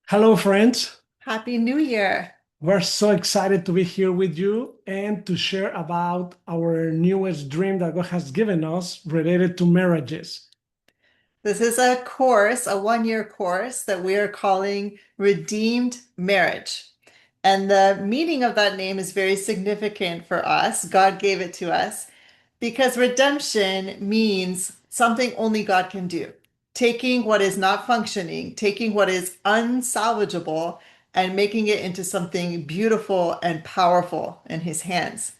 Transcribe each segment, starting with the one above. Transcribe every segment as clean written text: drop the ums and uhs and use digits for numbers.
Hello, friends. Happy New Year. We're so excited to be here with you and to share about our newest dream that God has given us related to marriages. This is a course, a 1 year course that we are calling Redeemed Marriage. And the meaning of that name is very significant for us. God gave it to us because redemption means something only God can do. Taking what is not functioning, taking what is unsalvageable, and making it into something beautiful and powerful in His hands.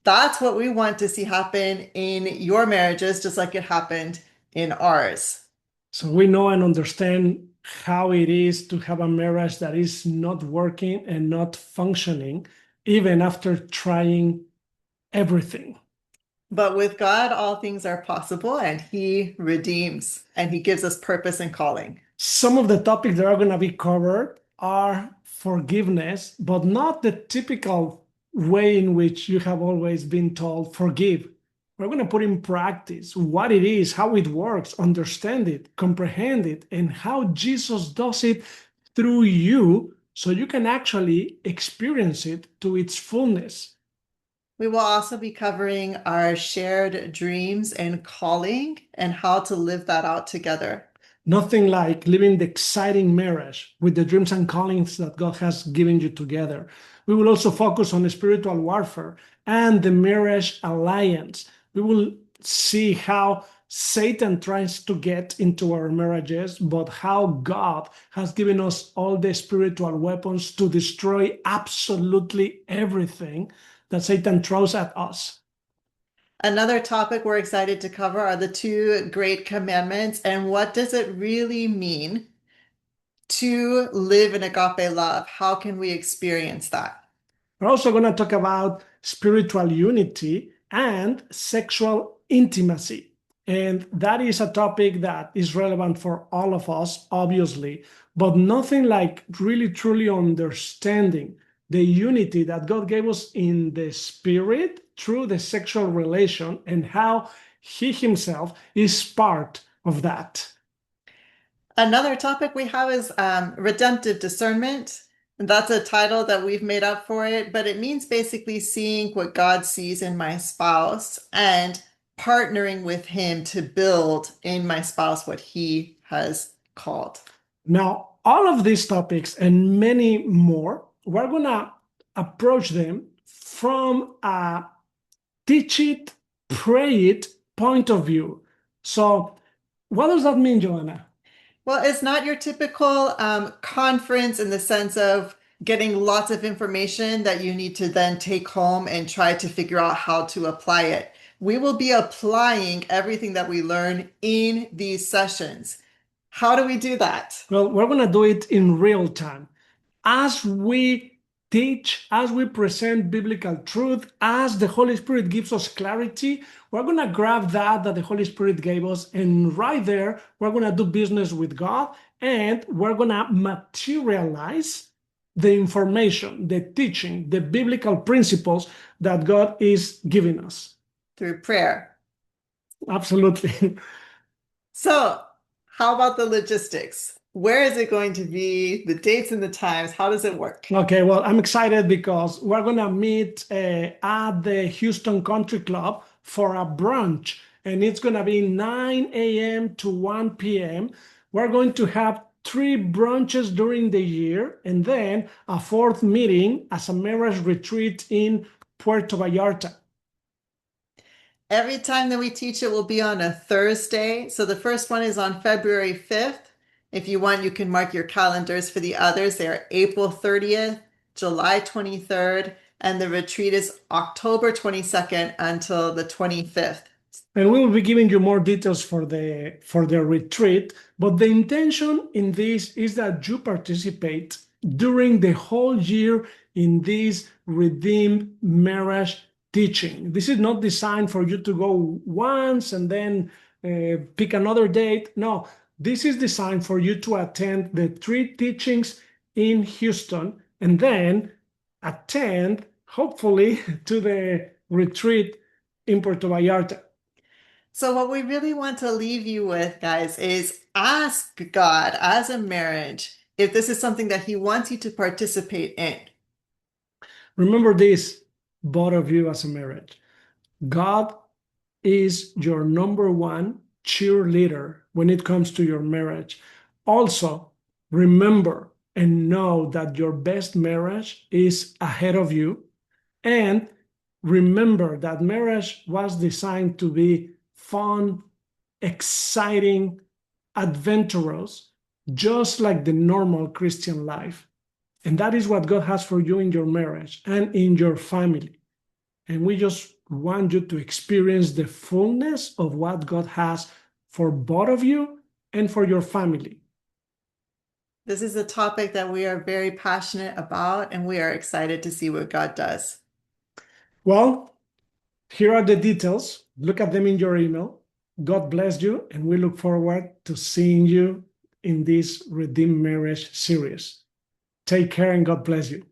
That's what we want to see happen in your marriages, just like it happened in ours. So we know and understand how it is to have a marriage that is not working and not functioning, even after trying everything. But with God, all things are possible, and He redeems and He gives us purpose and calling. Some of the topics that are going to be covered are forgiveness, but not the typical way in which you have always been told forgive. We're going to put in practice what it is, how it works, understand it, comprehend it, and how Jesus does it through you so you can actually experience it to its fullness. We will also be covering our shared dreams and calling and how to live that out together. Nothing like living the exciting marriage with the dreams and callings that God has given you together. We will also focus on spiritual warfare and the marriage alliance. We will see how Satan tries to get into our marriages, but how God has given us all the spiritual weapons to destroy absolutely everything that Satan throws at us. Another topic we're excited to cover are the two great commandments and what does it really mean to live in agape love? How can we experience that? We're also going to talk about spiritual unity and sexual intimacy. And that is a topic that is relevant for all of us, obviously, but nothing like really truly understanding the unity that God gave us in the spirit through the sexual relation and how He Himself is part of that. Another topic we have is redemptive discernment. And that's a title that we've made up for it, but it means basically seeing what God sees in my spouse and partnering with Him to build in my spouse what He has called. Now, all of these topics and many more, we're going to approach them from a teach it, pray it point of view. So, what does that mean, Joanna? Well, it's not your typical conference in the sense of getting lots of information that you need to then take home and try to figure out how to apply it. We will be applying everything that we learn in these sessions. How do we do that? Well, we're going to do it in real time. As we teach, as we present biblical truth, as the Holy Spirit gives us clarity, we're going to grab that the Holy Spirit gave us, and right there, we're going to do business with God, and we're going to materialize the information, the teaching, the biblical principles that God is giving us. Through prayer. Absolutely. So, how about the logistics? Where is it going to be? The dates and the times? How does it work? Okay, well, I'm excited because we're going to meet at the Houston Country Club for a brunch, and it's going to be 9 a.m. to 1 p.m. We're going to have three brunches during the year, and then a fourth meeting as a marriage retreat in Puerto Vallarta. Every time that we teach it will be on a Thursday. So the first one is on February 5th. If you want, you can mark your calendars for the others. They are April 30th, July 23rd, and the retreat is October 22nd until the 25th. And we will be giving you more details for the retreat, but the intention in this is that you participate during the whole year in this redeemed marriage teaching. This is not designed for you to go once and then pick another date. No, this is designed for you to attend the three teachings in Houston and then attend, hopefully, to the retreat in Puerto Vallarta. So, what we really want to leave you with, guys, is ask God as a marriage, if this is something that he wants you to participate in. Remember this, both of you as a marriage. God is your number one cheerleader when it comes to your marriage. Also, remember and know that your best marriage is ahead of you. And remember that marriage was designed to be fun, exciting, adventurous, just like the normal Christian life. And that is what God has for you in your marriage and in your family. And we just want you to experience the fullness of what God has for both of you and for your family. This is a topic that we are very passionate about, and we are excited to see what God does. Well, here are the details. Look at them in your email. God bless you, and we look forward to seeing you in this Redeemed Marriage series. Take care and God bless you.